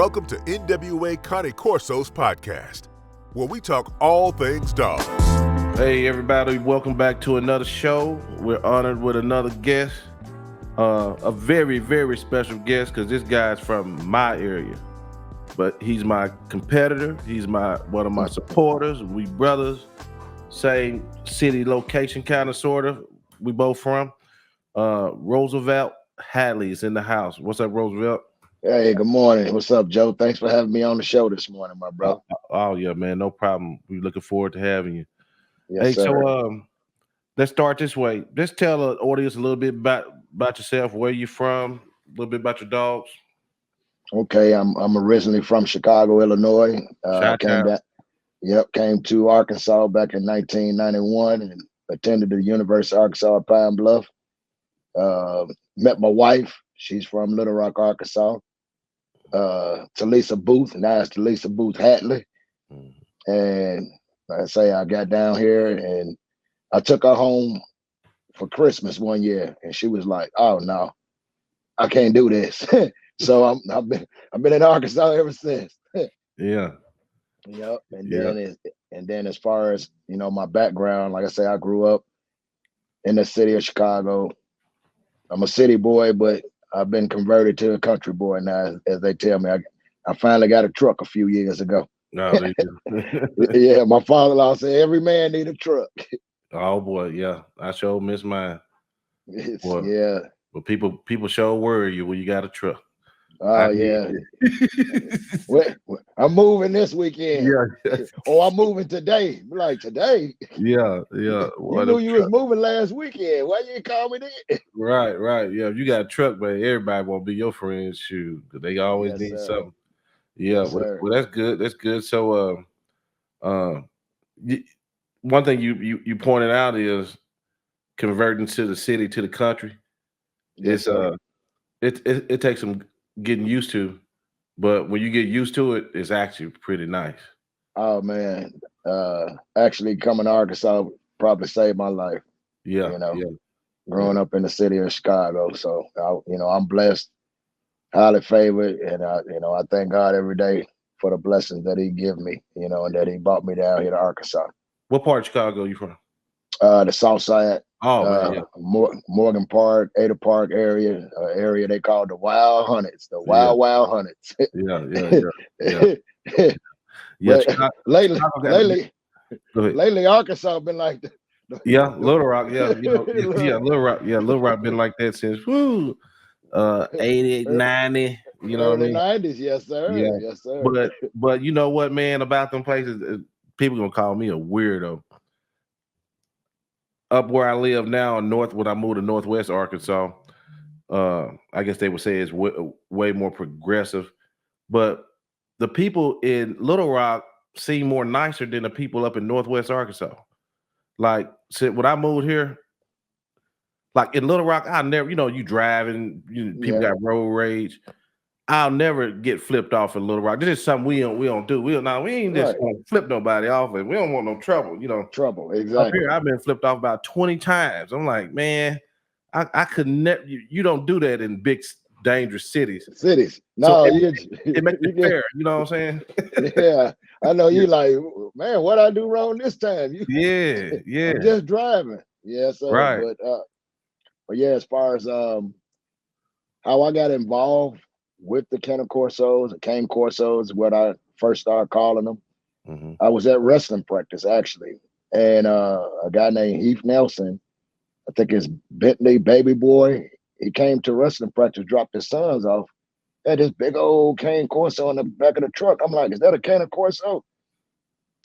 Welcome to NWA Cane Corso's podcast, where we talk all things dogs. Hey everybody, welcome back to another show. We're honored with another guest, a very, very special guest because this guy's from my area, but he's my competitor. He's one of my supporters. We brothers, same city location, kind of, sort of. We both from. Roosevelt Hatley is in the house. What's up, Roosevelt? Hey, good morning. What's up, Joe? Thanks for having me on the show this morning, my brother. Oh yeah, man, no problem. We're looking forward to having you. Yes, hey, sir. So let's start this way. Just tell the audience a little bit about yourself, where you from, a little bit about your dogs. Okay, I'm originally from Chicago, Illinois. Came to Arkansas back in 1991 and attended the University of Arkansas at Pine Bluff. Met my wife. She's from Little Rock, Arkansas. Talisa Booth, now it's Talisa Booth Hatley. And like I say, I got down here and I took her home for Christmas one year, and she was like, "Oh no, I can't do this." So I've been in Arkansas ever since. Yeah. Yep. And then as far as my background, like I say, I grew up in the city of Chicago. I'm a city boy, but I've been converted to a country boy now, as they tell me. I finally got a truck a few years ago. No, yeah, my father-in-law said every man need a truck. Oh boy, yeah, I sure miss mine. Yeah, but people sure worry you when you got a truck. Oh yeah. I'm moving this weekend. Yeah. Oh, I'm moving today. Like today. Yeah. You knew you was moving last weekend. Why you call me then? Right. Yeah, if you got a truck, but everybody won't be your friends. Shoot, they always need something. Yeah, yes, well, that's good. That's good. So, one thing you pointed out is converting to the city to the country. Yes, it takes some getting used to, but when you get used to it, it's actually pretty nice. Oh man, actually coming to Arkansas probably saved my life. Yeah, growing up in the city of Chicago. So I'm blessed, highly favored, and I thank God every day for the blessings that He give me, and that He brought me down here to Arkansas. What part of Chicago are you from? The South Side. Oh, Morgan Park, Ada Park area they call the Wild Hunnets, Wild Hunnets. Yeah. Lately, Arkansas been like that. Little Rock, Little Rock, Little Rock been like that since 80, 90, you know what I mean? 90s, yes, sir. Yeah. Yes, sir. But you know what, man, about them places, people gonna call me a weirdo. Up where I live now, when I moved to Northwest Arkansas, I guess they would say it's way more progressive. But the people in Little Rock seem more nicer than the people up in Northwest Arkansas. Like, when I moved here, like in Little Rock, I never, you driving, people got road rage. I'll never get flipped off in Little Rock. This is something we don't do. We ain't just gonna flip nobody off, and we don't want no trouble. Trouble, exactly. Up here, I've been flipped off about 20 times. I'm like, man, I could never. You don't do that in big, dangerous cities. No, so it makes it fair. You know what I'm saying? Yeah, I know. You like, man, what I do wrong this time? Yeah. I'm just driving. Yeah, so right. But yeah, as far as how I got involved with the Cane Corsos is what I first started calling them. Mm-hmm. I was at wrestling practice actually, and a guy named Heath Nelson, I think his Bentley baby boy, he came to wrestling practice, dropped his sons off, had this big old Cane Corso in the back of the truck. I'm like, is that a Cane Corso?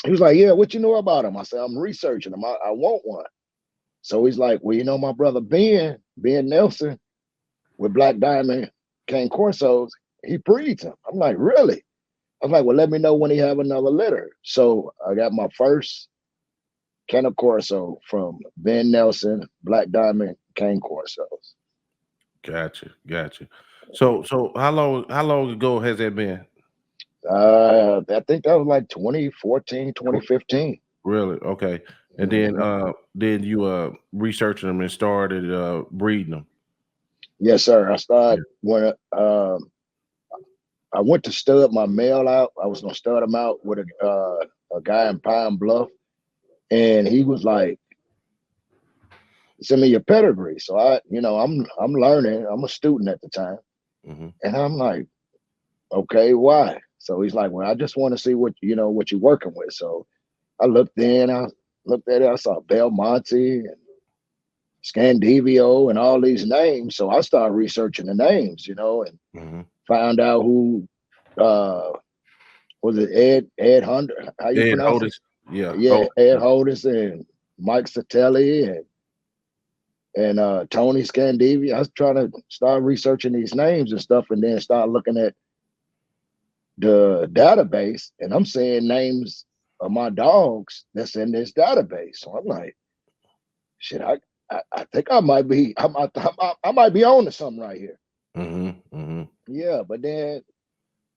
He was like, yeah, what you know about him? I said, I'm researching him. I want one. So he's like, well, my brother Ben Nelson with Black Diamond Cane Corsos, he breeds them. I'm like, really? I was like, well, let me know when he have another litter. So I got my first Cane Corso from Ben Nelson, Black Diamond Cane Corsos. Gotcha. So how long ago has that been? I think that was like 2014, 2015. Really? Okay. And then you researched them and started breeding them. Yes, sir. I started when I went to stud my male out. I was gonna stud him out with a guy in Pine Bluff, and he was like, "Send me your pedigree." So I'm learning. I'm a student at the time, and I'm like, "Okay, why?" So he's like, "Well, I just want to see what what you're working with." So I looked at it. I saw Belmonte and Scandivio and all these names. So I started researching the names, and found out who was it Ed Hunter? How you pronounce it? Yeah. Ed Holdis and Mike Satelli and Tony Scandivio. I was trying to start researching these names and stuff, and then start looking at the database, and I'm seeing names of my dogs that's in this database. So I'm like, shit, I think I might be on to something right here. Yeah, but then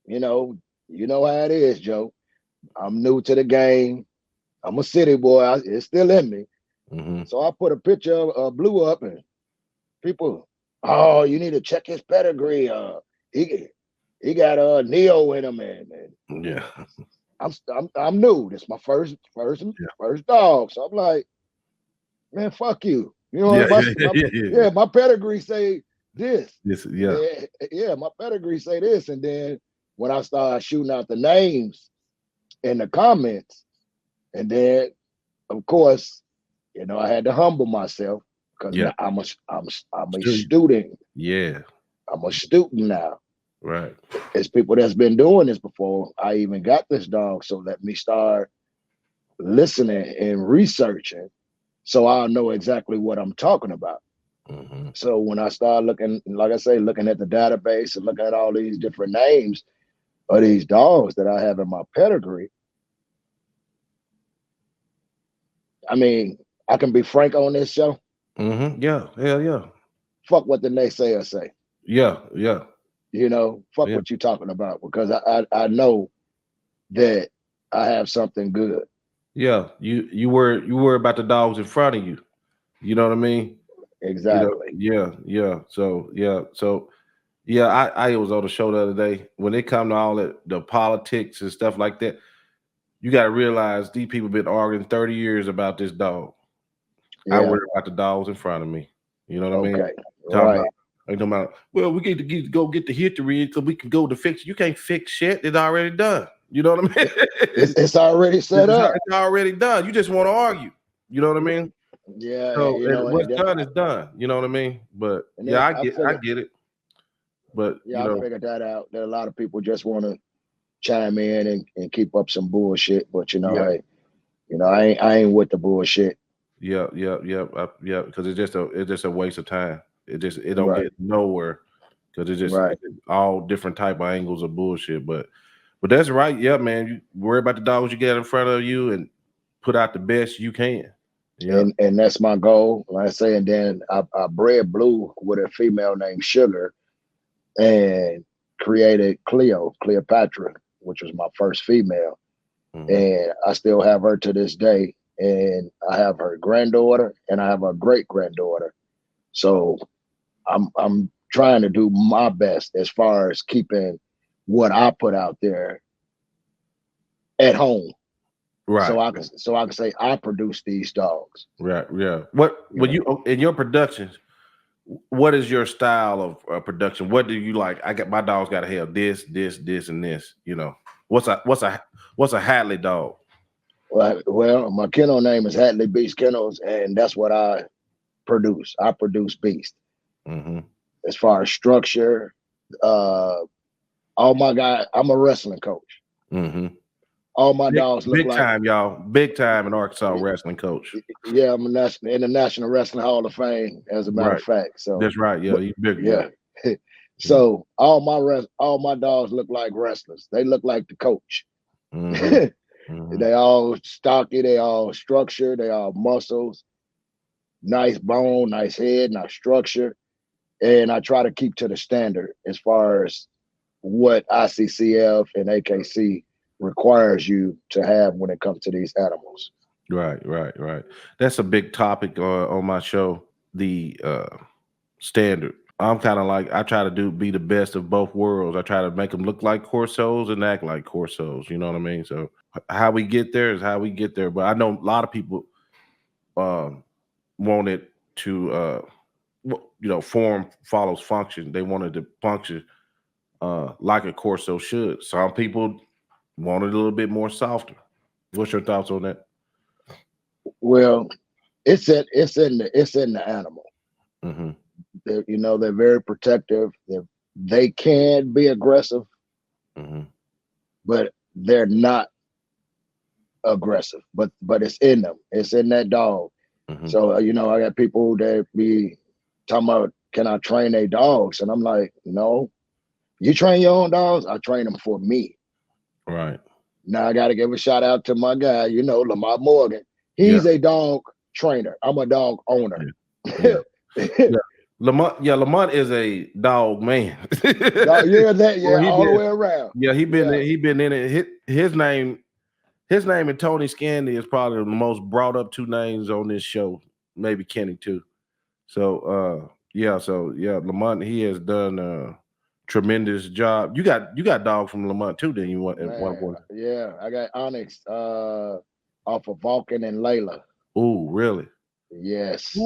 you know how it is, Joe. I'm new to the game. I'm a city boy. It's still in me. So I put a picture of Blue up, and people, oh, you need to check his pedigree. He got Neo in him, and yeah. I'm new. This is my first dog. So I'm like, man, fuck you. You know, my pedigree say this. Yeah, my pedigree say this. And then when I started shooting out the names in the comments, and then of course, I had to humble myself because I'm a student. Yeah. I'm a student now. Right. It's people that's been doing this before I even got this dog. So let me start listening and researching so I'll know exactly what I'm talking about. So when I start looking, like I say, looking at the database and looking at all these different names of these dogs that I have in my pedigree, I mean, I can be frank on this show. Yeah. Hell yeah. Fuck what the naysayers say. Yeah. Fuck what you're talking about, because I know that I have something good. Yeah, you worry about the dogs in front of you. You know what I mean? Exactly. Yeah. So I was on the show the other day. When it come to all the politics and stuff like that, you got to realize these people been arguing 30 years about this dog. I worry about the dogs in front of me. You know what I mean? Right. Well, we get to go get the history because we can go to fix it. You can't fix shit. It's already done. You know what I mean? It's already set up. It's already done. You just want to argue. You know what I mean? Yeah. So what's done is done. You know what I mean? But I get it. But I figured that out. That a lot of people just want to chime in and keep up some bullshit. But hey, I ain't with the bullshit. Yeah. Because it's just a waste of time. It don't get nowhere because it's just it's all different type of angles of bullshit. But that's right. Yeah, man. You worry about the dogs you get in front of you and put out the best you can. Yeah. And that's my goal. Like I say, and then I bred Blue with a female named Sugar and created Cleopatra, which was my first female. And I still have her to this day. And I have her granddaughter and I have a great granddaughter. So I'm trying to do my best as far as keeping what I put out there at home. Right. So I can say I produce these dogs. Right. Yeah. When you in your productions, what is your style of production? What do you like? My dogs got to have this, and this. What's a Hatley dog? Well, my kennel name is Hatley Beast Kennels, and that's what I produce. I produce beast. As far as structure, all my guys, I'm a wrestling coach. All my dogs look big like time, y'all. Big time in Arkansas wrestling coach. Yeah, I'm in the National Wrestling Hall of Fame, as a matter of fact. So that's right. Yeah, you big. Yeah. So all my dogs look like wrestlers. They look like the coach. They all stocky. They all structured. They all muscles. Nice bone, nice head, nice structure. And I try to keep to the standard as far as what ICCF and AKC requires you to have when it comes to these animals. Right. That's a big topic on my show, the standard. I'm kind of like, I try to be the best of both worlds. I try to make them look like Corsos and act like Corsos. You know what I mean? So how we get there is how we get there. But I know a lot of people want it to, form follows function. They wanted to function like a Corso should. Some people want it a little bit more softer. What's your thoughts on that? Well, it's in the animal. Mm-hmm. They're very protective. They can be aggressive, mm-hmm. but they're not aggressive. But it's in them. It's in that dog. Mm-hmm. So I got people that be talking about, can I train their dogs? And I'm like, no. You train your own dogs? I train them for me. Right. Now I got to give a shout out to my guy, Lamont Morgan. He's a dog trainer. I'm a dog owner. Yeah. Lamont is a dog man. All the way around. Yeah, he been in it. His name and Tony Scandy is probably the most brought up two names on this show. Maybe Kenny too. So Lamont, he has done a tremendous job. You got dog from Lamont too, then you want at one point. Yeah, I got Onyx off of Vulcan and Layla. Oh, really? Yes.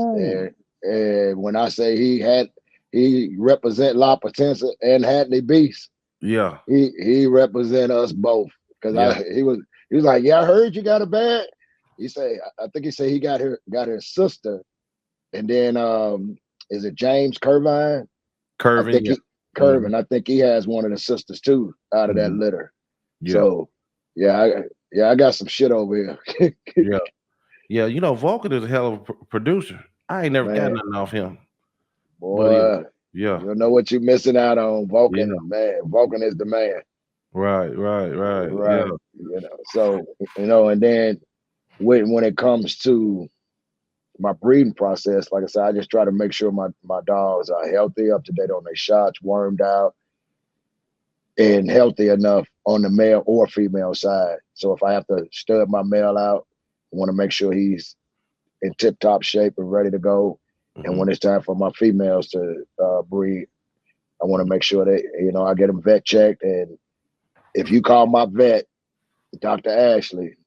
And when I say he represent La Potenza and Hatley Beast. Yeah. He represent us both. Because he was like, yeah, I heard you got a bad. I think he said he got her sister. And then is it James Curvine? Curvin. I think he has one of the sisters too out of that litter. Yeah. So I got some shit over here. Yeah. Vulcan is a hell of a producer. I ain't never got nothing off him. Boy, you don't know what you're missing out on. Vulcan, man. Vulcan is the man. Right. Yeah. So and then when it comes to my breeding process, like I said, I just try to make sure my dogs are healthy, up to date on their shots, wormed out, and healthy enough on the male or female side. So if I have to stud my male out, I want to make sure he's in tip-top shape and ready to go. Mm-hmm. And when it's time for my females to breed, I want to make sure that, I get them vet checked. And if you call my vet, Dr. Ashley,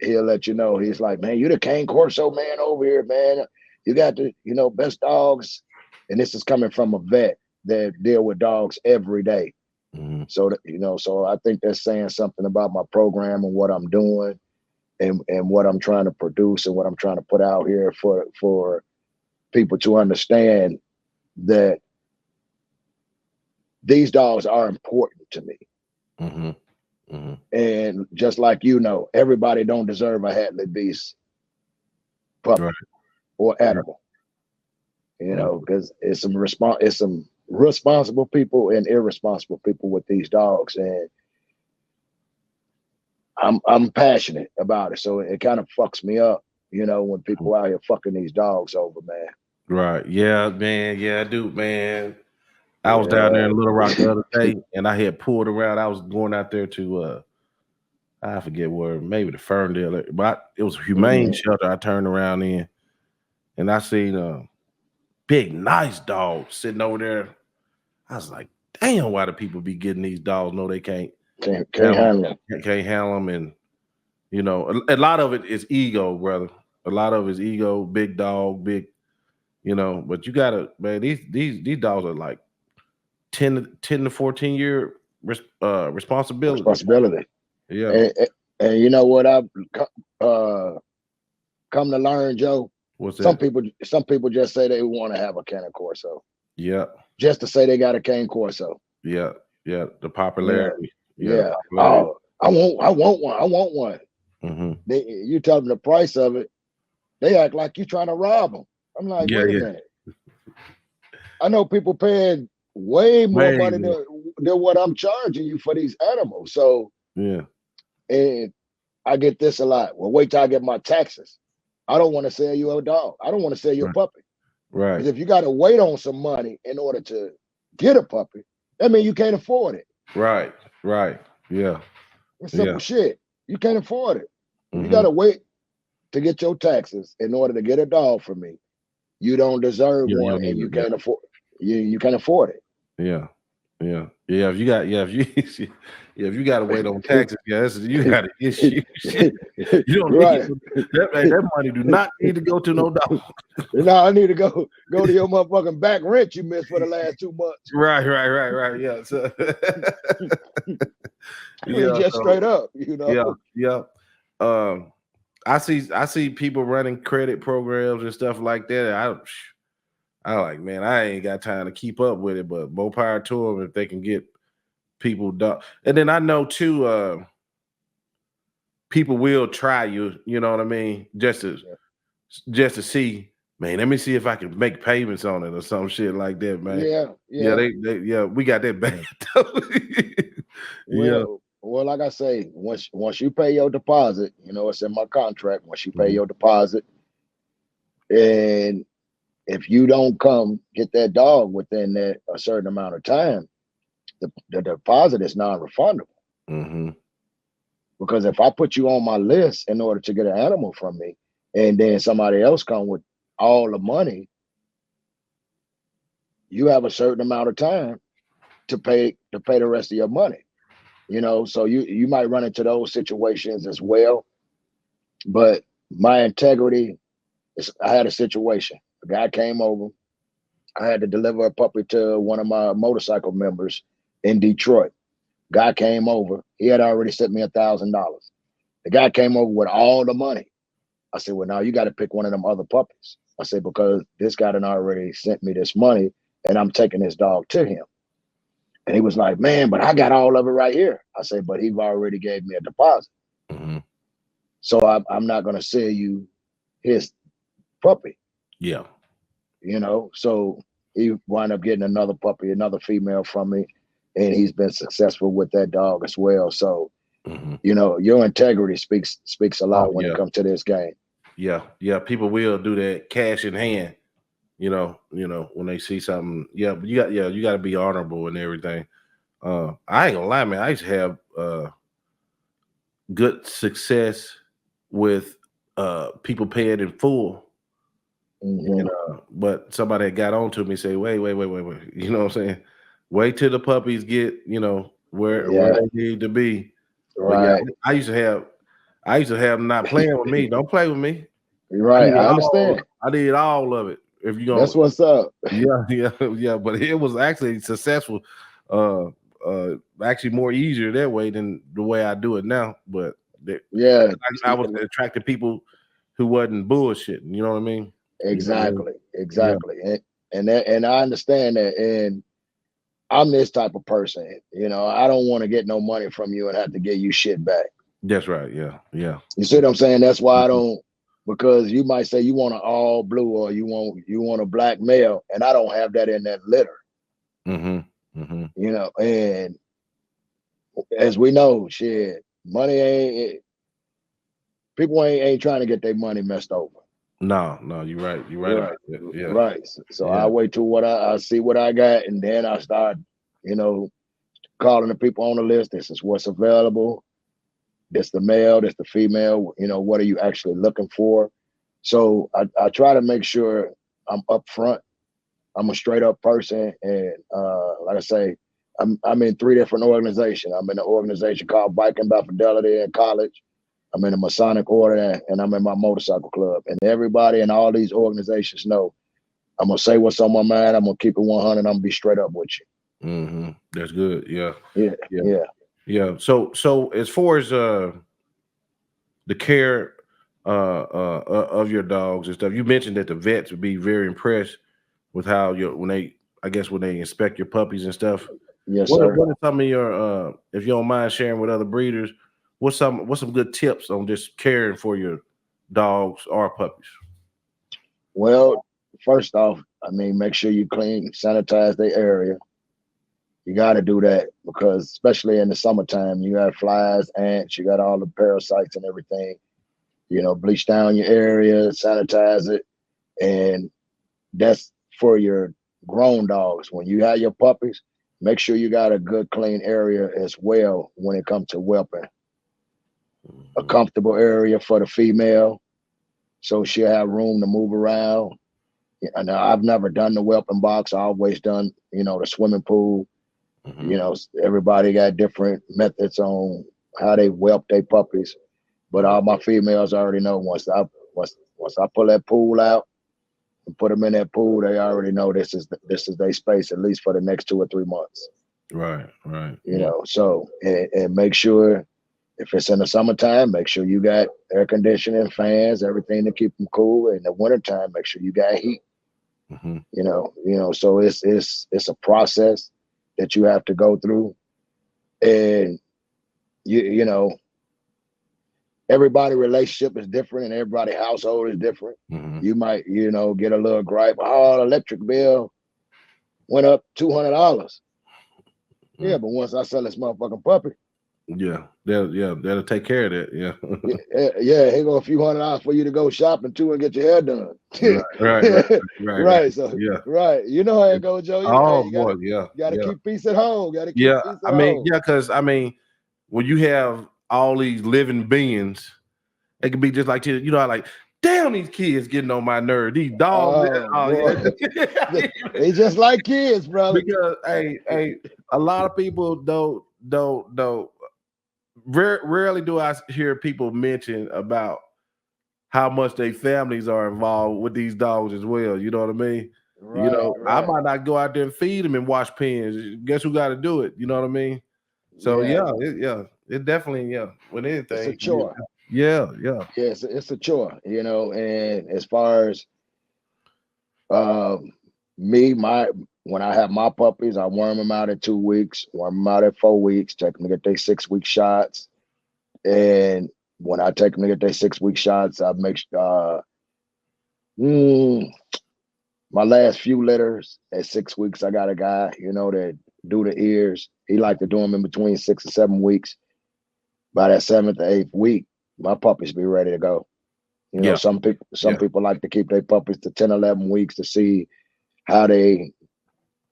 he'll let you know. He's like, man, you the Cane Corso man over here, man. You got the, best dogs. And this is coming from a vet that deal with dogs every day. Mm-hmm. So, so I think that's saying something about my program and what I'm doing and what I'm trying to produce and what I'm trying to put out here for people to understand that these dogs are important to me. Mm-hmm. Mm-hmm. And just like everybody don't deserve a Hatley Beast puppy or animal, because it's some responsible people and irresponsible people with these dogs, and I'm passionate about it. So it kind of fucks me up, when people out here fucking these dogs over, man. Right? Yeah, man. Yeah, I do, man. I was down there in Little Rock the other day, and I had pulled around. I was going out there to I forget where, maybe the Ferndale, but it was a humane shelter. I turned around in, and I seen a big, nice dog sitting over there. I was like, damn, why do people be getting these dogs? No, they can't handle them. Can't handle them, and a lot of it is ego, brother. A lot of it is ego, big dog, big, But you gotta, man. These dogs are like 10 to 14 year responsibility. Yeah. And you know what I've come to learn, Joe? What's that? Some people just say they want to have a Cane Corso. Yeah. Just to say they got a Cane Corso. Yeah. Yeah. The popularity. Yeah. Oh, I want one. Mm-hmm. You tell them the price of it, they act like you're trying to rob them. I'm like, wait a minute. I know people paying way more money than what I'm charging you for these animals. So and I get this a lot. Well, wait till I get my taxes. I don't want to sell you a dog. I don't want to sell you a puppy. Right. Because if you got to wait on some money in order to get a puppy, that means you can't afford it. Right. Yeah. It's simple shit. You can't afford it. Mm-hmm. You got to wait to get your taxes in order to get a dog from me. You don't deserve one, and you can't afford. you can afford it. Yeah. If you got, if you got to wait on taxes, you got an issue. Shit. You don't Right. need that money. Do not need to go to no dog. No, I need to go to your motherfucking back rent you missed for the last 2 months. Right. Yeah. So, Just straight up, you know. Yeah. I see people running credit programs and stuff like that. I like, man, I ain't got time to keep up with it, but more power to them if they can get people done. And then I know too, people will try you, you know what I mean? Just to see, man, let me see if I can make payments on it or some shit like that, man. Yeah, we got that bad. Well, like I say, once you pay your deposit, you know, it's in my contract. Once you pay your deposit, and if you don't come get that dog within a certain amount of time, the deposit is non-refundable. Mm-hmm. Because if I put you on my list in order to get an animal from me, and then somebody else come with all the money, you have a certain amount of time to pay the rest of your money. You know, so you might run into those situations as well. But my integrity is, I had a situation. A guy came over. I had to deliver a puppy to one of my motorcycle members in Detroit. Guy came over. He had already sent me $1,000. The guy came over with all the money. I said, well, now you got to pick one of them other puppies. I said, because this guy done already sent me this money and I'm taking this dog to him. And he was like, man, but I got all of it right here. I said, but he already gave me a deposit. Mm-hmm. So I'm not going to sell you his puppy. Yeah. You know, so he wound up getting another puppy, another female from me. And he's been successful with that dog as well. So, you know, your integrity speaks a lot when it comes to this game. Yeah. People will do that cash in hand. You know, when they see something. Yeah, but you got to be honorable and everything. I ain't gonna lie, man. I used to have good success with people paying in full. Mm-hmm. But somebody got on to me, say, wait. You know what I'm saying? Wait till the puppies get, where they need to be. Right. But I used to have them not playing with me. Don't play with me. Right. I understand. I did all of it. If you That's what's up. Yeah. But it was actually successful. Actually more easier that way than the way I do it now. But I was attracting people who wasn't bullshitting. You know what I mean? Exactly. Yeah. And I understand that. And I'm this type of person. You know, I don't want to get no money from you and have to give you shit back. That's right. Yeah. You see what I'm saying? That's why I don't, because you might say you want an all blue or you want a black male, and I don't have that in that litter. You know, and as we know, shit, money people ain't trying to get their money messed over. No, you're right. You're right. Yeah. Right. So I wait till I see what I got, and then I start, calling the people on the list. This is what's available. This the male, this the female. What are you actually looking for? So I try to make sure I'm upfront. I'm a straight up person, and like I say, I'm in 3 different organizations. I'm in an organization called Biking by Fidelity in college. I'm in a Masonic order, and I'm in my motorcycle club. And everybody in all these organizations know I'm gonna say what's on my mind. I'm gonna keep it 100. I'm gonna be straight up with you. That's good. Yeah. So as far as the care of your dogs and stuff, you mentioned that the vets would be very impressed with how when they inspect your puppies and stuff. Yes, sir. What are some of your if you don't mind sharing with other breeders, what's some good tips on just caring for your dogs or puppies? Well, first off, make sure you clean, sanitize the area. You got to do that because especially in the summertime, you got flies, ants, you got all the parasites and everything. Bleach down your area, sanitize it. And that's for your grown dogs. When you have your puppies, make sure you got a good clean area as well when it comes to whelping. A comfortable area for the female so she'll have room to move around. And I've never done the whelping box. I always done, the swimming pool. Everybody got different methods on how they whelp their puppies. But all my females already know once I pull that pool out and put them in that pool, they already know this is their space, at least for the next 2 or 3 months. Right. So and make sure if it's in the summertime, make sure you got air conditioning, fans, everything to keep them cool. In the wintertime, make sure you got heat. So it's a process that you have to go through, and everybody's relationship is different and everybody's household is different. You might, get a little gripe. Oh, the electric bill went up $200. Yeah, but once I sell this motherfucking puppy, that'll take care of that. Here go a few $100 for you to go shopping too and get your hair done. Right. So you know how it goes, Joe. You gotta keep peace at home. Gotta keep peace at home. Because when you have all these living beings, it can be just like, like, damn, these kids getting on my nerve. These dogs, they just like kids, brother. Because a lot of people don't. Rarely do I hear people mention about how much their families are involved with these dogs as well. You know what I mean? Right. I might not go out there and feed them and wash pens. Guess who got to do it? You know what I mean? So it definitely with anything, it's a chore. Yes, it's a chore. And as far as when I have my puppies, I worm them out at 2 weeks, worm them out at 4 weeks, take them to get their 6-week shots. And when I take them to get their 6-week shots, I make my last few litters at 6 weeks, I got a guy, that do the ears. He like to do them in between 6 and 7 weeks. By that 7th or 8th week, my puppies be ready to go. Some people like to keep their puppies to 10, 11 weeks to see how they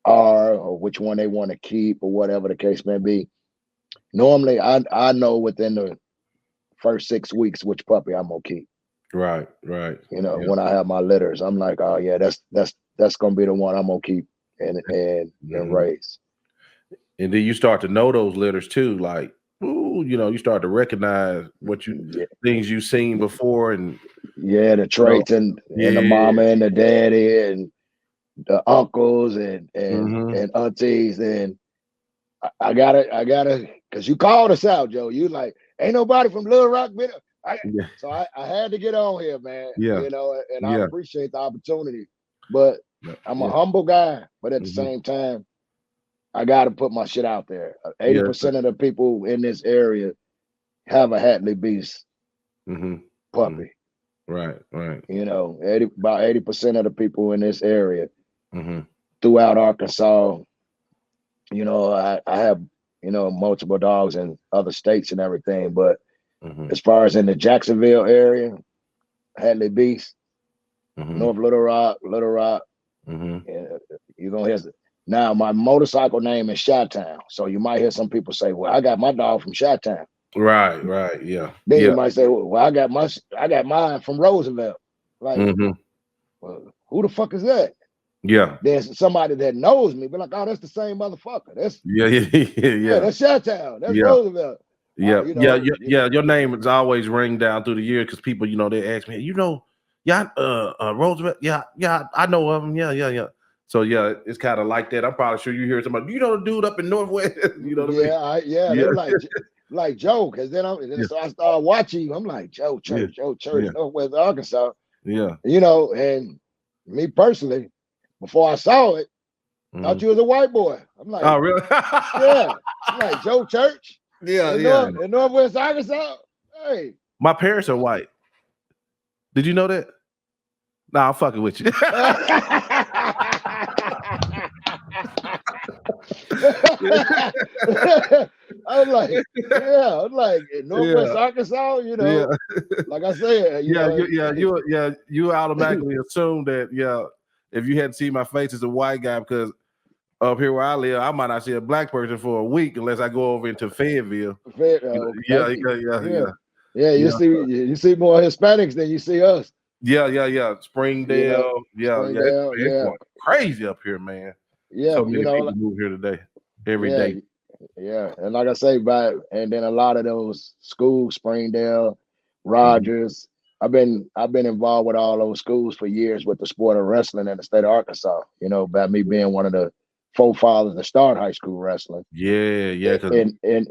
are or which one they want to keep or whatever the case may be. Normally, I know within the first 6 weeks which puppy I'm gonna keep. Right. When I have my litters, I'm like, oh yeah, that's gonna be the one I'm gonna keep and raise. And then you start to know those litters too, like, you start to recognize things you've seen before, and the traits and the mama and the daddy and the uncles and aunties. And I gotta, because you called us out, Joe. You like, ain't nobody from Little Rock been. So I had to get on here, man. And I appreciate the opportunity. But I'm a humble guy, but at the same time, I gotta put my shit out there. 80% of the people in this area have a Hatley Beast puppy. Right. About 80% of the people in this area throughout Arkansas. I have multiple dogs in other states and everything, but as far as in the Jacksonville area, Hatley Beast, North Little Rock, you're gonna hear. Now my motorcycle name is Chi-Town, so you might hear some people say, "Well, I got my dog from Chi-Town." Right, yeah. Then you might say, "Well, I got mine from Roosevelt." Like, well, who the fuck is that? Yeah. There's somebody that knows me, but like, oh, that's the same motherfucker. That's that's Chi-Town. That's Roosevelt. Your name is always ring down through the year because people, they ask me, Roosevelt, I know of him, yeah. So it's kind of like that. I'm probably sure you hear somebody, the dude up in Northwest, They're like Joe, because so I started watching you. I'm like, Joe Church, Northwest Arkansas. Yeah. And me personally, before I saw it, thought you was a white boy. I'm like, oh really? Yeah. I'm like, Joe Church. In Northwest Arkansas. Hey. My parents are white. Did you know that? Nah, I'm fucking with you. I'm like in Northwest Arkansas, like I said, you automatically assume that, if you hadn't seen my face as a white guy, because up here where I live, I might not see a black person for a week unless I go over into Fayetteville. You see more Hispanics than you see us. Yeah. Springdale. It's Springdale, going crazy up here, man. yeah, So many people move here today, every yeah, day. yeah. And like I say, and then a lot of those schools, Springdale, Mhm. Rogers. I've been involved with all those schools for years with the sport of wrestling in the state of Arkansas. By me being one of the forefathers to start high school wrestling. Yeah, because in in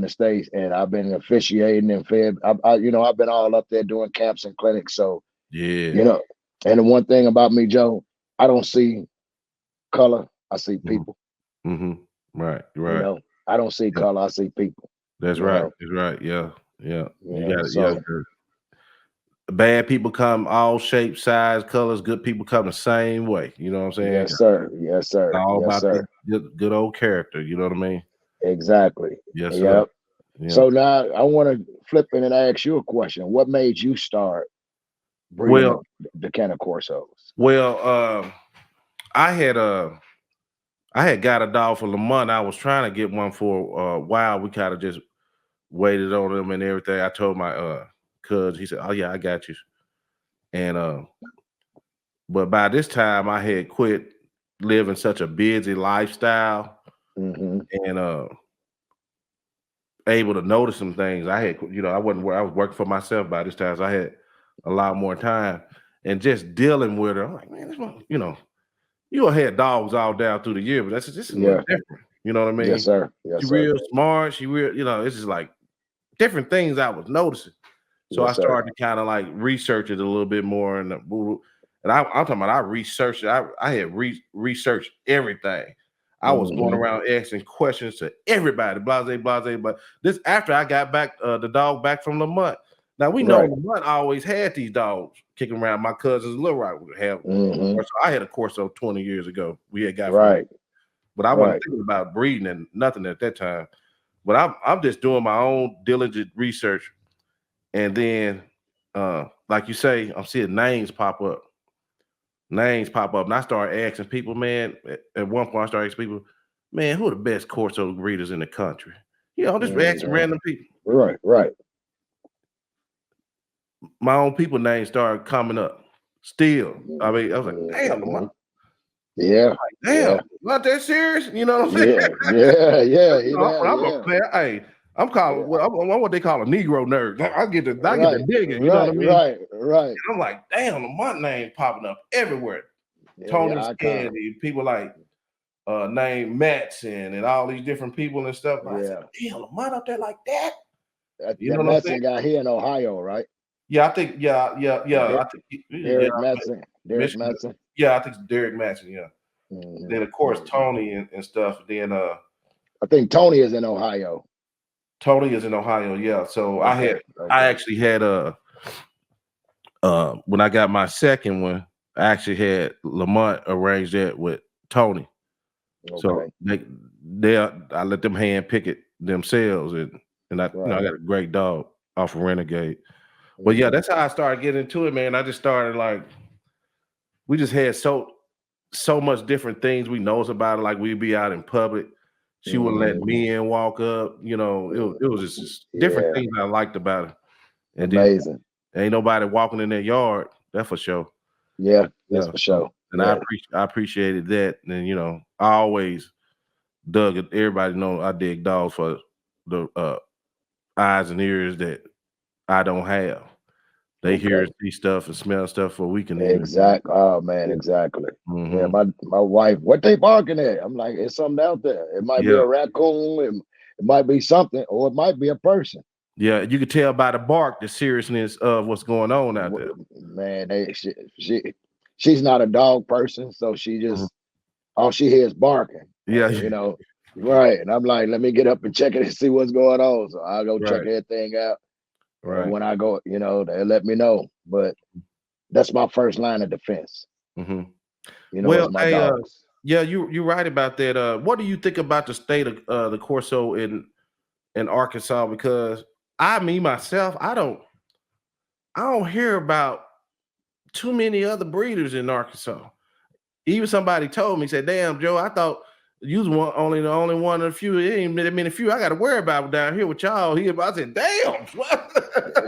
the States, and I've been officiating and fed. I've been all up there doing camps and clinics. So yeah. and the one thing about me, Joe, I don't see color. I see Mhm. people. Right. I don't see Yeah, color. I see people. that's You right. know, That's right. Yeah. You got it. Yeah. So Bad people come all shapes, size, colors. Good people come the same way. You know what I'm saying? yes, sir. Yes, It's sir. all Yes, about the sir. good old character. You know what I mean? Exactly. Yes, sir. Yep. Yeah. So now I want to flip in and ask you a question. What made you start breeding Well, the Cane Corsos? well, I had got a dog for Lamont. I was trying to get one for a while. We kind of just waited on him and everything. I told my cuz, he said, "Oh yeah, I got you." And but by this time I had quit living such a busy lifestyle Mm-hmm. and able to notice some things. I had, I wasn't where I was working for myself by this time, so I had a lot more time and just dealing with her. I'm like, man, this one, you had dogs all down through the year, but this is a little different. You know what I Yes, mean? sir. She Yes, sir. real smart. She real, it's just like different things I was noticing. So I Yes, sir. started to kind of like research it a little bit more, and I'm talking about I researched it. I had researched everything. I was going Mm-hmm. around asking questions to everybody, blase. But this after I got back the dog back from Lamont. Now we know Right. Lamont always had these dogs kicking around. My cousins in Little Rock would have. Mm-hmm. So I had a Corso 20 years ago. We had got from, Right. but I wasn't Right. thinking about breeding and nothing at that time. But I'm just doing my own diligent research, and then like you say, I'm seeing names pop up. And I started asking people, man. At one point, I started asking people, man, who are the best Corso breeders in the country? Just asking Mm-hmm. random people. Right. Right. My own people names started coming up. Still, I mean, I was like, damn, Mm-hmm. Yeah. Yeah. not that serious. You know what I'm saying? Yeah. Yeah. Yeah. I'm a Yeah. player. Hey, I'm calling. Yeah. Well, I'm what they call a Negro nerd. I get Right. the digging. You know what I Right. mean? Right. Right. And I'm like, damn, my name popping up everywhere. Yeah. Tony Yeah. Icon. Scandy, people like named Matson and all these different people and stuff. I said, Yeah. damn, Lamont up there like that. You That know what I'm saying? Madsen guy here in Ohio, right? Yeah, I think, yeah. I think, yeah, Derek Madsen. Derek Michigan. Madsen. Yeah, I think it's Derek Matson. Yeah. Mm-hmm. Then of course Tony and stuff. Then I think Tony is in Ohio. Tony is in Ohio. Yeah. So Okay. I actually had when I got my second one, I actually had Lamont arrange that with Tony. Okay. So I let them hand pick it themselves, and I I got a great dog off of Renegade. But yeah, that's how I started getting into it, man. I just started like we just had so much different things we knows about it. Like we'd be out in public, she wouldn't let me in, walk up. It was just different things I liked about it. And amazing. then ain't nobody walking in their yard. That for sure. Yeah, that's for sure. And I appreciated that. And I always dug it. Everybody know I dig dogs for the eyes and ears that I don't have. They hear and see stuff and smell stuff for we can hear. Exactly. Oh man, exactly. Mm-hmm. Yeah, my wife, what they barking at? I'm like, it's something out there. It might be a raccoon, it might be something, or it might be a person. Yeah, you can tell by the bark the seriousness of what's going on out there. Man, she's not a dog person, so she just all she hears barking. Yeah, right. And I'm like, let me get up and check it and see what's going on. So I'll go check everything out. Right. And when I go, they let me know. But that's my first line of defense. Mm-hmm. Well, my dogs. Yeah, you're right about that. What do you think about the state of the Corso in Arkansas? Because myself, I don't hear about too many other breeders in Arkansas. Even somebody told me, said, "Damn, Joe, I thought only the only one of the few. It ain't that many few I got to worry about down here with y'all here. But I said, damn. I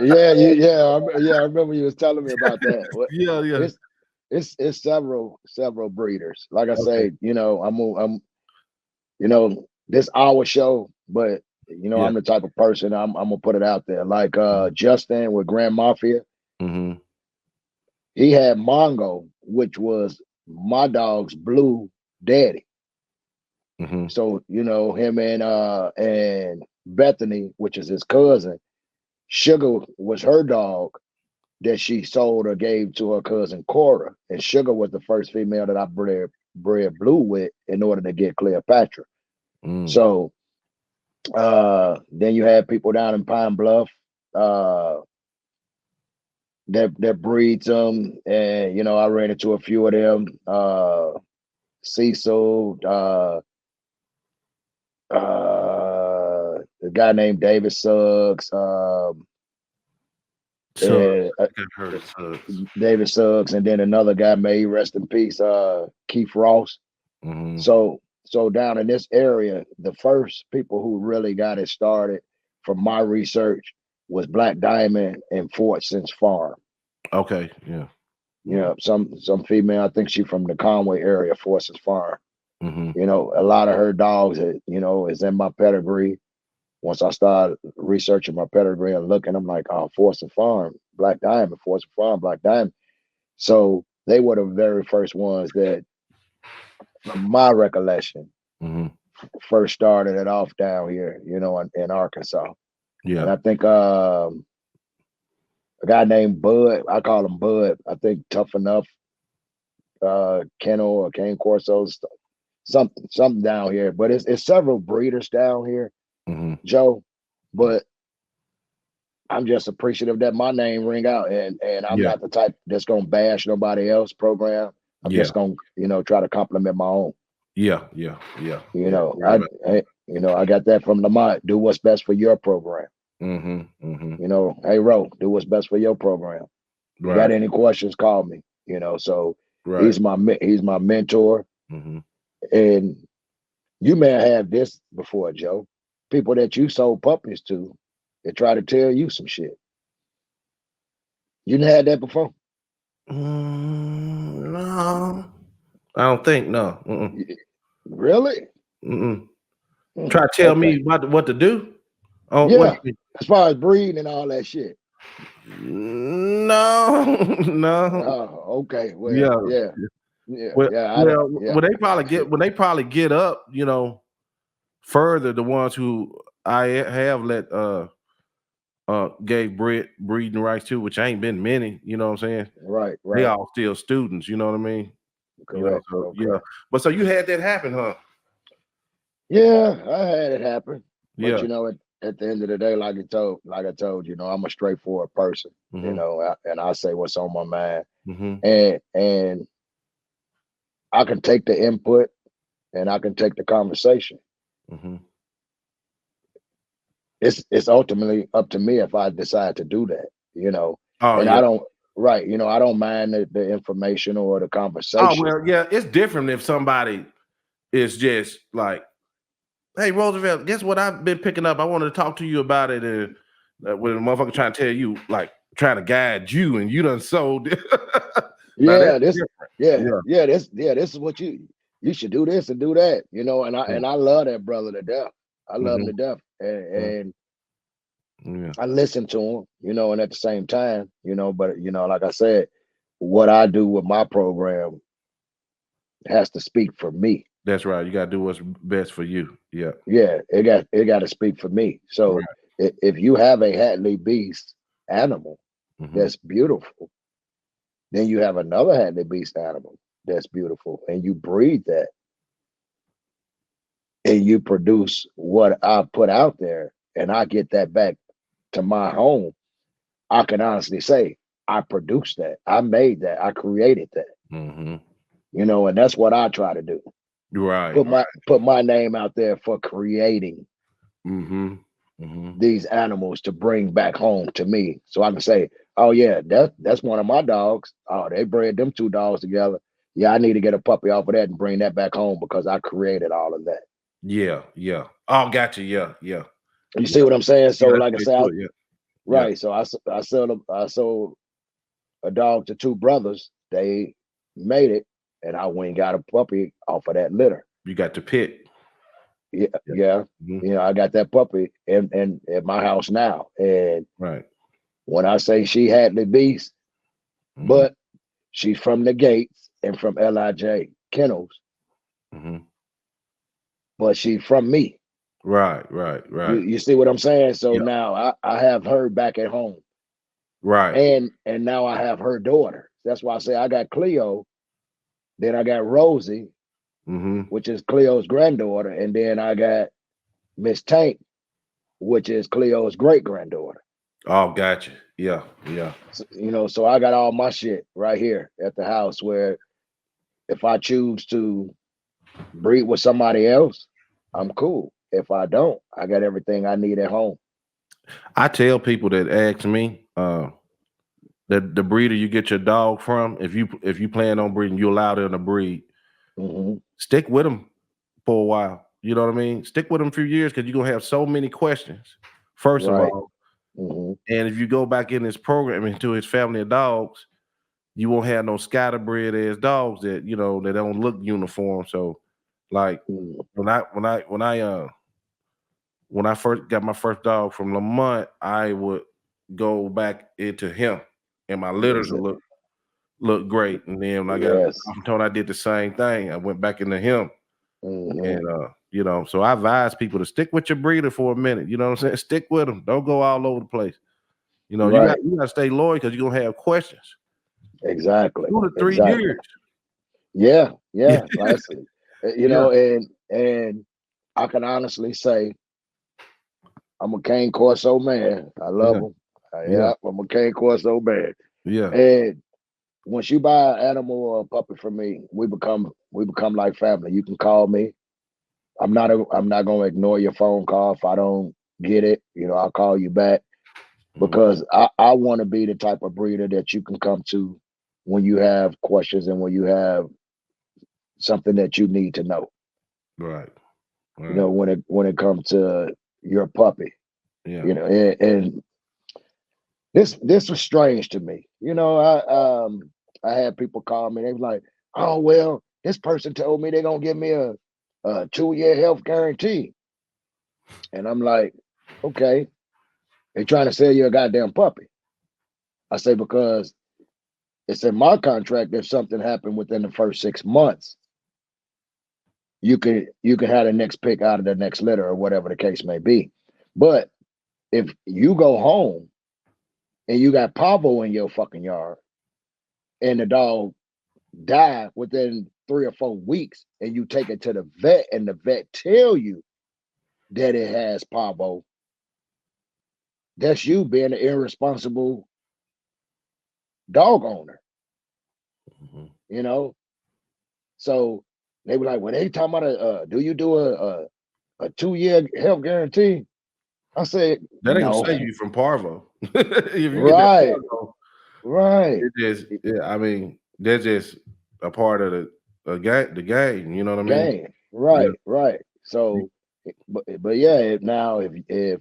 remember you was telling me about that. Yeah. It's several breeders. Like I Okay. say, I'm this our show, but Yeah. I'm the type of person I'm gonna put it out there. Like Justin with Grand Mafia, Mm-hmm. he had Mongo, which was my dog's blue daddy. Mm-hmm. So him and Bethany, which is his cousin, Sugar was her dog that she sold or gave to her cousin Cora, and Sugar was the first female that I bred blue with in order to get Cleopatra. Mm. So then you have people down in Pine Bluff that breeds them, and I ran into a few of them. Cecil, the guy named David Suggs, So I heard it. David Suggs, and then another guy, may he rest in peace, Keith Ross. Mm-hmm. So down in this area, the first people who really got it started from my research was Black Diamond and Fortson's Farm. Okay, yeah. Some female, I think she from the Conway area, Fortson's Farm. Mm-hmm. A lot of her dogs, is in my pedigree. Once I started researching my pedigree and looking, I'm like, oh, Fortson's Farm, Black Diamond, Fortson's Farm, Black Diamond. So they were the very first ones that, from my recollection, Mm-hmm. first started it off down here, in Arkansas. Yeah. And I think a guy named Bud, I call him Bud, I think Tough Enough Kennel or Cane Corso, something down here. But it's several breeders down here, Mm-hmm. Joe. But I'm just appreciative that my name ring out, and I'm not the type that's gonna bash nobody else's program. I'm just gonna try to compliment my own. Yeah. I got that from Lamont. Do what's best for your program. Mm-hmm. Mm-hmm. Hey Ro, do what's best for your program. You got any questions, call me. So he's my mentor. Mm-hmm. And you may have this before, Joe. People that you sold puppies to, they try to tell you some shit. You didn't have that before? No, I don't think. No. Mm-mm. Really? Mm-mm. Try to tell me what to do. Oh, yeah. As far as breeding and all that shit. No. Oh, okay. Well, yeah. When they probably get up, further, the ones who I have let gave breeding rights to, which ain't been many, you know what I'm saying? Right. They all still students, you know what I mean? Correct. Yeah. But so you had that happen, huh? Yeah, I had it happen. But Yeah. at the end of the day, like I told you, I'm a straightforward person, Mm-hmm. And I say what's on my mind. Mm-hmm. And I can take the input and I can take the conversation. Mm-hmm. It's ultimately up to me if I decide to do that, Oh, and yeah. I don't I don't mind the information or the conversation. Oh, well, yeah, it's different if somebody is just like, hey, Roosevelt, guess what I've been picking up? I wanted to talk to you about it. And when a motherfucker trying to tell you, like, trying to guide you, and you done sold it. This is what you should do, this and do that, and I love that brother to death. I love him to death, and I listen to him, and at the same time, but like I said, what I do with my program has to speak for me. That's right. You got to do what's best for you. Yeah. Yeah, it got to speak for me. So if you have a Hatley Beast animal that's beautiful, then you have another Hatley Beast animal that's beautiful, and you breed that, and you produce what I put out there, and I get that back to my home. I can honestly say I produced that, I made that, I created that. And that's what I try to do. Right. Put my name out there for creating these animals to bring back home to me, so I can say, oh yeah, that's one of my dogs. Oh, they bred them two dogs together. yeah, I need to get a puppy off of that and bring that back home because I created all of that. Yeah, yeah. Oh, gotcha. Yeah, yeah. You see what I'm saying? So, Yeah, like I said, yeah. right. So I sold a dog to two brothers. They made it, and I went and got a puppy off of that litter. You got the pit. Yeah. Mm-hmm. I got that puppy in at my house now. And Right. when I say she Hatley Beast, but she's from the Gates and from LIJ Kennels, but she's from me. Right. You see what I'm saying? So now I have her back at home. Right. And now I have her daughter. That's why I say I got Cleo, then I got Rosie, which is Cleo's granddaughter, and then I got Miss Tank, which is Cleo's great granddaughter. Oh, gotcha. Yeah. So, so I got all my shit right here at the house where if I choose to breed with somebody else, I'm cool. If I don't, I got everything I need at home. I tell people that ask me, the breeder you get your dog from, if you plan on breeding, you allow them to breed. Stick with them for a while. You know what I mean? Stick with them a few years because you're gonna have so many questions. First of all, and if you go back in this program into his family of dogs, you won't have no scatterbred as dogs that they don't look uniform. So, like when I first got my first dog from Lamont, I would go back into him, and my litters would look great. And then when I got told I did the same thing, I went back into him, and so I advise people to stick with your breeder for a minute. You know what I'm saying? Stick with them. Don't go all over the place. You gotta stay loyal because you're gonna have questions. Exactly. 2 to 3 years. Yeah. And I can honestly say I'm a Cane Corso man. I love him. I'm a Cane Corso man. Yeah. And once you buy an animal or a puppy from me, we become like family. You can call me. I'm not gonna ignore your phone call if I don't get it. I'll call you back because I want to be the type of breeder that you can come to when you have questions and when you have something that you need to know. Right. When it comes to your puppy. Yeah. And this was strange to me. I had people call me. They were like, "Oh well, this person told me they're gonna give me a 2-year health guarantee," and I'm like, "Okay, they're trying to sell you a goddamn puppy." I say because it's in my contract. If something happened within the first 6 months, you can have the next pick out of the next litter or whatever the case may be. But if you go home and you got Pavo in your fucking yard and the dog die within 3 or 4 weeks and you take it to the vet and the vet tell you that it has Pavo, that's you being an irresponsible dog owner. So they were like, when they talking about do you do a 2-year health guarantee? I said, that ain't no. gonna save you from Parvo. Right. Right. I mean, they're just a part of the game. You know what I mean? Game. Right. Right. So, but yeah, now if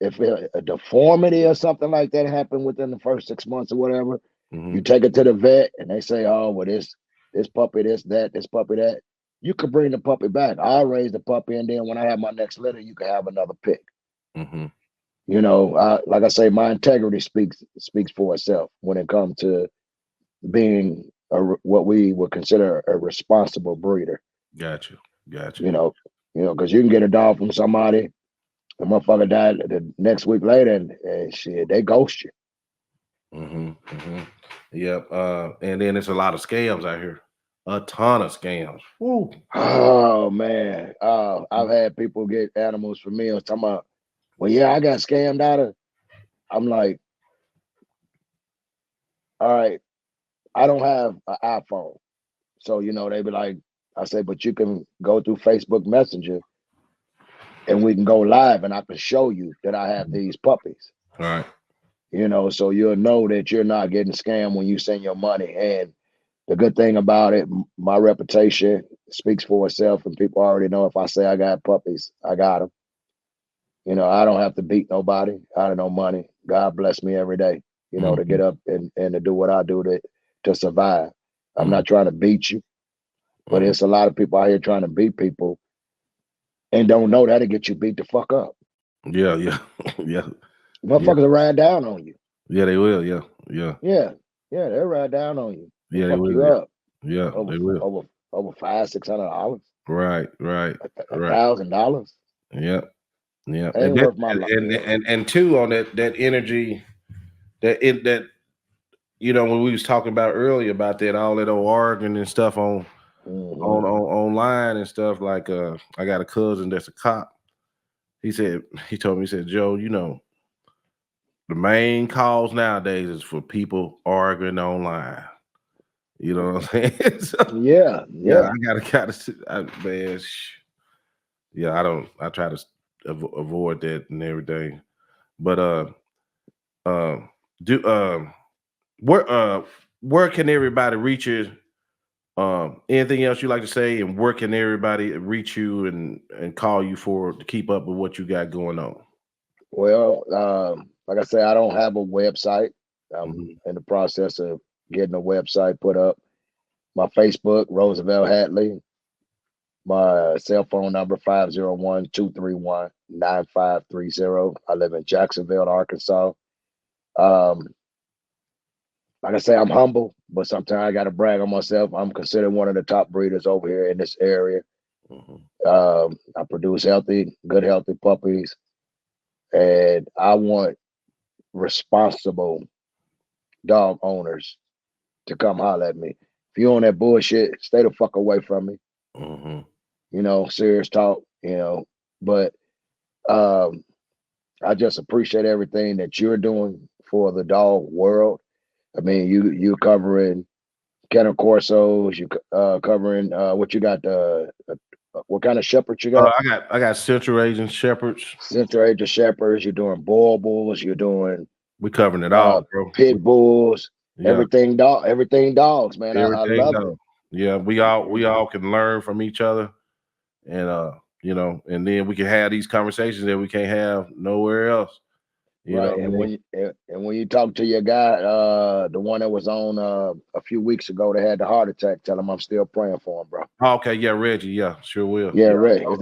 a deformity or something like that happened within the first 6 months or whatever, you take it to the vet and they say, "Oh, well, this puppy, this puppy, that." You could bring the puppy back. I'll raise the puppy, and then when I have my next litter, you can have another pick. Like I say, my integrity speaks for itself when it comes to being what we would consider a responsible breeder. Gotcha. Because you can get a dog from somebody, the motherfucker died the next week later, and shit, they ghost you. Yep. And then there's a lot of scams out here. A ton of scams. Woo. Oh man. I've had people get animals from me and talking about, well, yeah, I got scammed out of. I'm like, all right, I don't have an iPhone. So, they be like, I say, but you can go through Facebook Messenger and we can go live and I can show you that I have these puppies. All right. So you'll know that you're not getting scammed when you send your money. And the good thing about it, my reputation speaks for itself, and people already know if I say I got puppies, I got them. You know, I don't have to beat nobody. I don't know money. God bless me every day, you know, to get up and to do what I do to survive. I'm not trying to beat you, but it's a lot of people out here trying to beat people and don't know that'll get you beat the fuck up. Yeah. Motherfuckers will ride down on you. Yeah, they will. Yeah, they'll ride down on you. Yeah, they will. You up. Yeah, they will. Over $500-$600. Right. $1,000. Yeah. Ain't worth my life. And two, on that energy, that you know, when we was talking about earlier about that, all that old arguing and stuff on online and stuff, like I got a cousin that's a cop. He told me, Joe, you know, the main cause nowadays is for people arguing online. You know what I'm saying? So, yeah. I man. Yeah, I try to avoid that and everything. But where can everybody reach you? Anything else you like to say, and where can everybody reach you and call you to keep up with what you got going on? Well, like I say, I don't have a website. I'm in the process of getting a website put up. My Facebook, Roosevelt Hatley. My cell phone number, 501-231-9530. I live in Jacksonville, Arkansas. Like I say, I'm humble, but sometimes I got to brag on myself. I'm considered one of the top breeders over here in this area. I produce good, healthy puppies. And I want responsible dog owners to come holler at me. If you on that bullshit, stay the fuck away from me. You know, serious talk, you know. But I just appreciate everything that you're doing for the dog world. I mean, you covering Cane Corsos, you covering what you got, what kind of shepherds you got? I got Central Asian Shepherds. Central Asian Shepherds, you're doing bull bulls, you're doing we covering it all, bro. Pit bulls, everything dogs, man. I love it. Yeah, we all can learn from each other, and you know, and then we can have these conversations that we can't have nowhere else. You know, and when you talk to your guy, the one that was on a few weeks ago that had the heart attack, tell him I'm still praying for him, bro. Oh, okay, yeah, Reggie, yeah, sure will. Yeah, Reggie. Is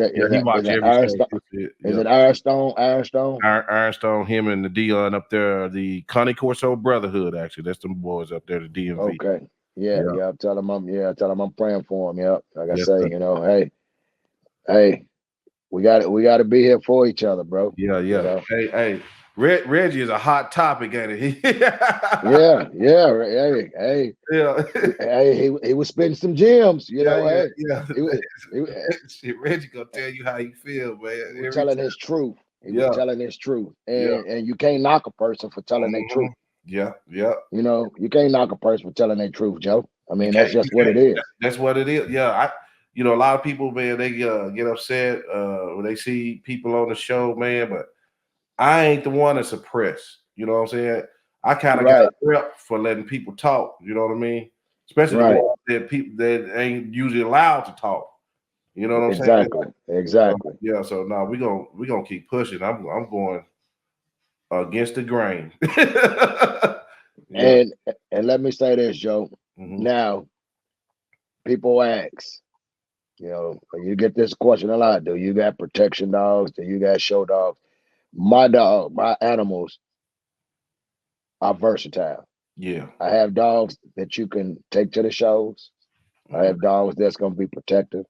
it Ironstone? Ironstone, him and the Dion up there, the Cane Corso Brotherhood. Actually, that's them boys up there, the DMV. Okay, yeah. Tell him I'm praying for him. Yeah, like I say, you know, hey, we got to be here for each other, bro. Yeah. You know? Hey. Reggie is a hot topic, ain't he? Yeah. Hey, he was spitting some gems, you know. Reggie gonna tell you how he feel, man. He's telling his truth. Telling his truth, and you can't knock a person for telling their truth. Yeah. You know, you can't knock a person for telling their truth, Joe. I mean, that's just what it is. That's what it is. Yeah, you know, a lot of people, man, they get upset when they see people on the show, man, but I ain't the one to suppress. You know what I'm saying? I kind of got a rep for letting people talk. You know what I mean? Especially the ones that people that ain't usually allowed to talk. You know what I'm saying? Exactly. Yeah. So now we gonna keep pushing. I'm going against the grain. And let me say this, Joe. Now, people ask, you know, you get this question a lot. Do you got protection dogs? Do you got show dogs? My animals are versatile. Yeah. I have dogs that you can take to the shows. I have dogs that's going to be protective.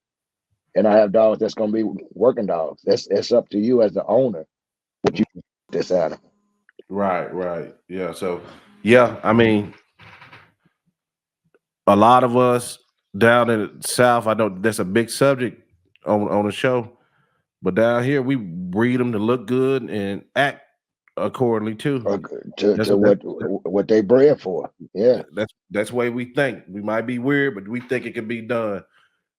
And I have dogs that's going to be working dogs. It's up to you as the owner what you do with this animal. Right. Yeah. So, yeah, I mean, a lot of us down in the South, I know that's a big subject on the show. But down here, we breed them to look good and act accordingly too. To what they bred for. Yeah, that's the way we think. We might be weird, but we think it can be done.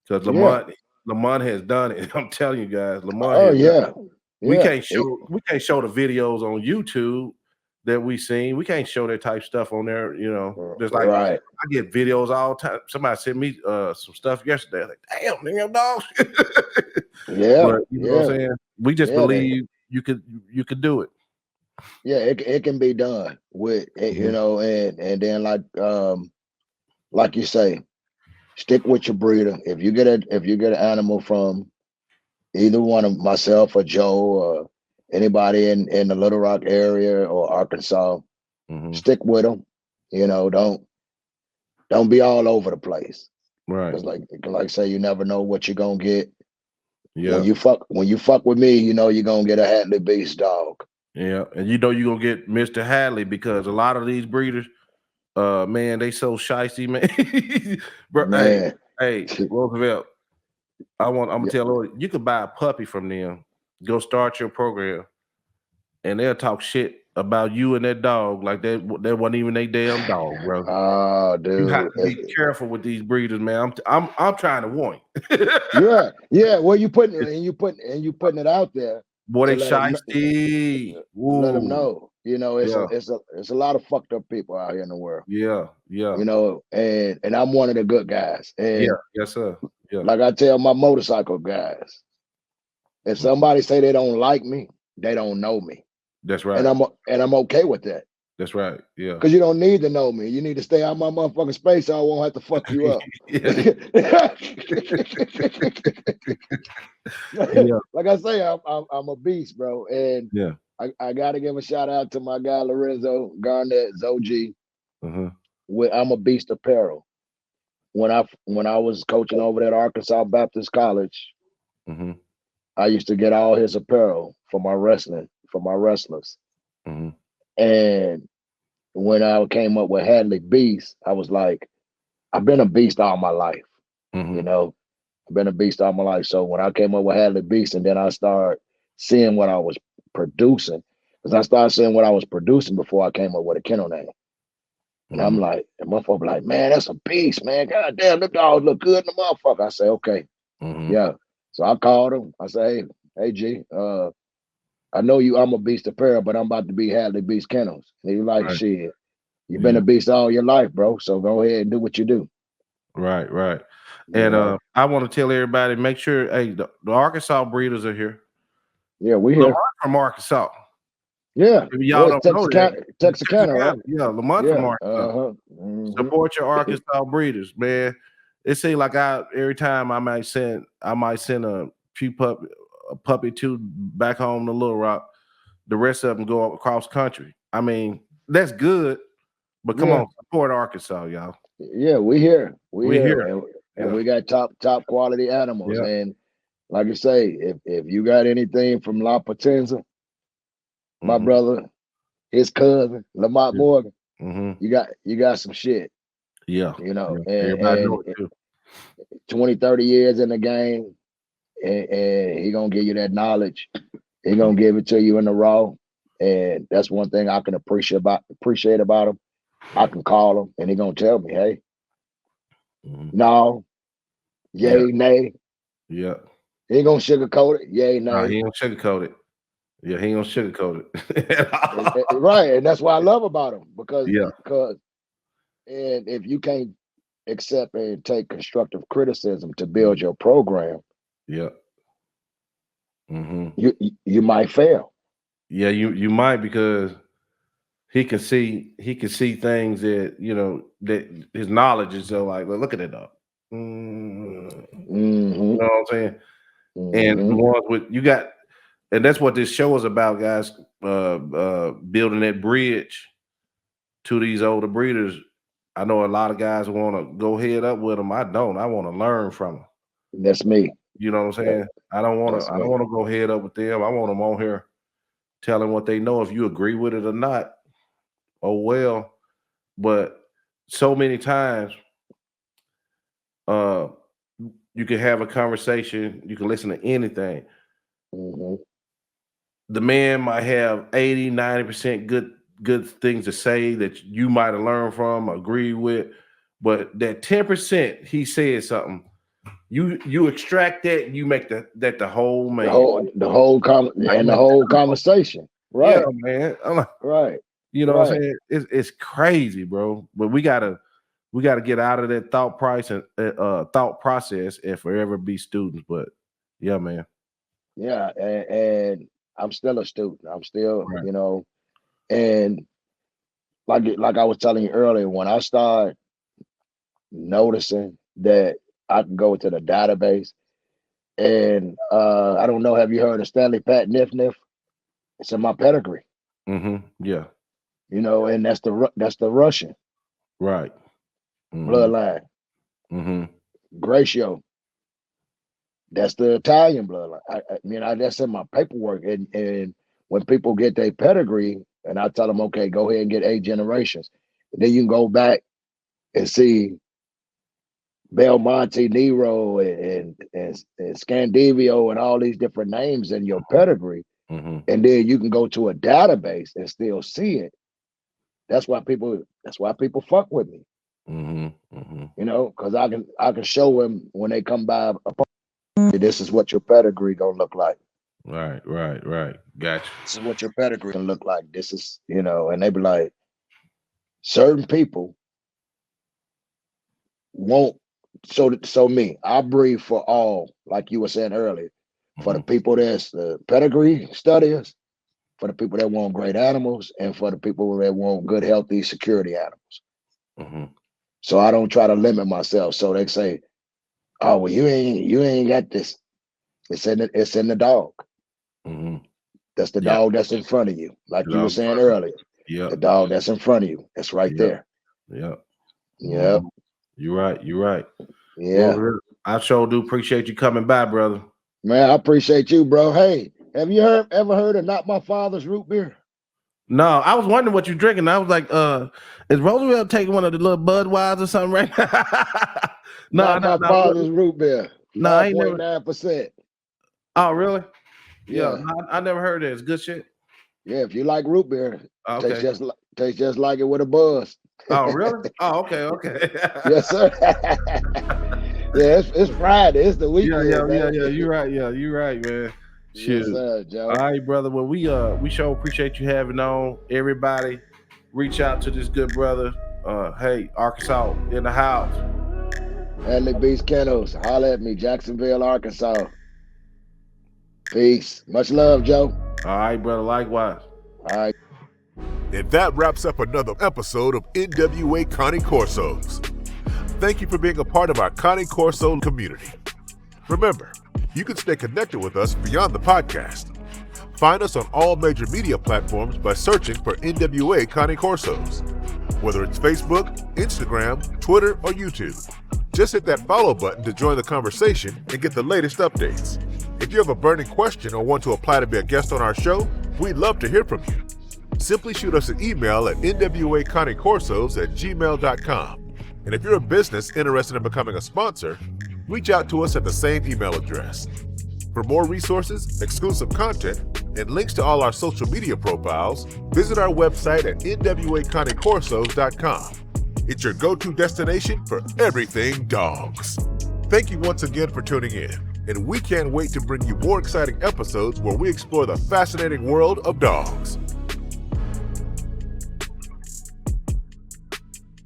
Because Lamont has done it. I'm telling you guys, Lamont. Oh yeah. We can't show the videos on YouTube that we seen. We can't show that type stuff on there, you know. Just like right. I get videos all the time. Somebody sent me some stuff yesterday. Like, damn, them dogs. Yeah, but you know what I'm saying? We just believe you could do it. Yeah, it can be done with you know, and then like you say, stick with your breeder. If you get an animal from either one of myself or Joe or anybody in the Little Rock area or Arkansas, stick with them. You know, don't be all over the place. Right. Because like say, you never know what you're gonna get. Yeah. When you fuck with me, you know you're gonna get a Hatley Beast dog. Yeah, and you know you're gonna get Mr. Hadley because a lot of these breeders, man, they so shicey, man. Bro, Man. hey, Roosevelt, I'm gonna tell you, you could buy a puppy from them, go start your program, and they'll talk shit about you and that dog like that wasn't even their damn dog, bro. Oh, dude, you have to be careful with these breeders, man. I'm trying to warn you. yeah. Well, you putting it out there. Boy, they shicey. Let them know. You know, it's a lot of fucked up people out here in the world. Yeah. You know, and I'm one of the good guys. And yes, sir. Yeah. Like I tell my motorcycle guys, if somebody say they don't like me, they don't know me. That's right. And I'm okay with that. That's right. Yeah. Because you don't need to know me. You need to stay out my motherfucking space so I won't have to fuck you up. Like I say, I'm a beast, bro. And I gotta give a shout out to my guy Lorenzo Garnett, Zoji. With I'm a Beast Apparel. When I was coaching over at Arkansas Baptist College, I used to get all his apparel for my wrestlers. And when I came up with Hatley Beast, I was like, I've been a beast all my life. You know, I've been a beast all my life. So when I came up with Hatley Beast, and then I started seeing what I was producing, because I started seeing what I was producing before I came up with a kennel name. And I'm like, and motherfucker like, man, that's a beast, man. God damn, them dogs look good in the motherfucker. I say, okay. Yeah. So I called him. I say, hey G, I know I'm a Beast Apparel, but I'm about to be Hatley Beast Kennels. And he was like, shit, you've been a beast all your life, bro. So go ahead and do what you do. Right. And I want to tell everybody, make sure, hey, the Arkansas breeders are here. Yeah, we here. Lamont from Arkansas. Yeah. If y'all don't know that. Texarkana, right? Yeah, Lamont from Arkansas. Support your Arkansas breeders, man. It seems like every time I might send a few puppy to back home to Little Rock. The rest of them go up across country. I mean, that's good, but come on, support Arkansas, y'all. Yeah, we here. We here. And we got top quality animals. And like I say, if you got anything from La Potenza, my brother, his cousin, Lamont Morgan, you got some shit. Yeah. You know, everybody know it too. 20, 30 years in the game, and he gonna give you that knowledge. He gonna give it to you in the raw. And that's one thing I can appreciate about him. I can call him and he gonna tell me, hey, no, yay, nay. Yeah. He ain't gonna sugarcoat it, yay, nay. No, he ain't gonna sugarcoat it. Yeah, he ain't gonna sugarcoat it. Right, and that's what I love about him, because and if you can't accept and take constructive criticism to build your program, you might fail. Yeah, you might, because he can see things that, you know, that his knowledge is so like, well, look at it dog. You know what I'm saying? And the ones with you got, and that's what this show is about, guys. Building that bridge to these older breeders. I know a lot of guys want to go head up with them. I don't. I want to learn from them. That's me. You know what I'm saying? I don't want to go head up with them. I want them on here telling what they know. If you agree with it or not, oh well. But so many times, you can have a conversation. You can listen to anything. The man might have 80, 90% good things to say that you might have learned from, agree with, but that 10% he said something, you extract that, and you make that the whole man, the whole conversation, right? Yeah, man. I'm like, right. You know what I'm saying? It's crazy, bro. But we gotta get out of that thought process and forever be students. But yeah, man. Yeah, and I'm still a student. I'm still, you know, and like I was telling you earlier, when I started noticing that I can go to the database, and I don't know, have you heard of Stanley Pat Niff Niff? It's in my pedigree. Yeah. You know, and that's the Russian bloodline. Gratio, that's the Italian bloodline. I mean, that's in my paperwork. And when people get their pedigree, and I tell them, okay, go ahead and get 8 generations. And then you can go back and see Belmonte, Nero, and Scandivio, and all these different names in your pedigree. And then you can go to a database and still see it. That's why people fuck with me. You know, because I can show them when they come by, this is what your pedigree gonna look like. Right. Gotcha. This is what your pedigree gonna look like. This is, you know, and they be like, certain people won't. So me, I breed for all, like you were saying earlier, for the people that's the pedigree studiers, for the people that want great animals, and for the people that want good, healthy, security animals. So I don't try to limit myself. So they say, "Oh, well, you ain't got this. It's in the dog. That's the dog that's in front of you, like you were saying earlier. The dog that's in front of you. It's right there. Yep. You're right. Yeah. Well, I sure do appreciate you coming by, brother. Man, I appreciate you, bro. Hey, have you ever heard of Not My Father's root beer? No, I was wondering what you're drinking. I was like, is Roosevelt taking one of the little Budweiser or something right now? Not My Father's root beer. No, I ain't 9.9%. Oh, really? Yeah. I never heard that. It's good shit. Yeah, if you like root beer, okay. tastes just like it with a buzz. Oh, really? Oh, okay. Yes, sir. Yeah, it's Friday. It's the weekend. Yeah. You're right, man. Shit. Yes, sir, Joe. All right, brother. Well, we sure appreciate you having on. Everybody, reach out to this good brother. Hey, Arkansas in the house. Hatley Beast Kennels. Holler at me, Jacksonville, Arkansas. Peace. Much love, Joe. All right, brother. Likewise. All right. And that wraps up another episode of NWA Cane Corsos. Thank you for being a part of our Cane Corso community. Remember, you can stay connected with us beyond the podcast. Find us on all major media platforms by searching for NWA Cane Corsos. Whether it's Facebook, Instagram, Twitter, or YouTube. Just hit that follow button to join the conversation and get the latest updates. If you have a burning question or want to apply to be a guest on our show, we'd love to hear from you. Simply shoot us an email at nwacanecorsos@gmail.com. And if you're a business interested in becoming a sponsor, reach out to us at the same email address. For more resources, exclusive content, and links to all our social media profiles, visit our website at nwacanecorsos.com. It's your go-to destination for everything dogs. Thank you once again for tuning in, and we can't wait to bring you more exciting episodes where we explore the fascinating world of dogs.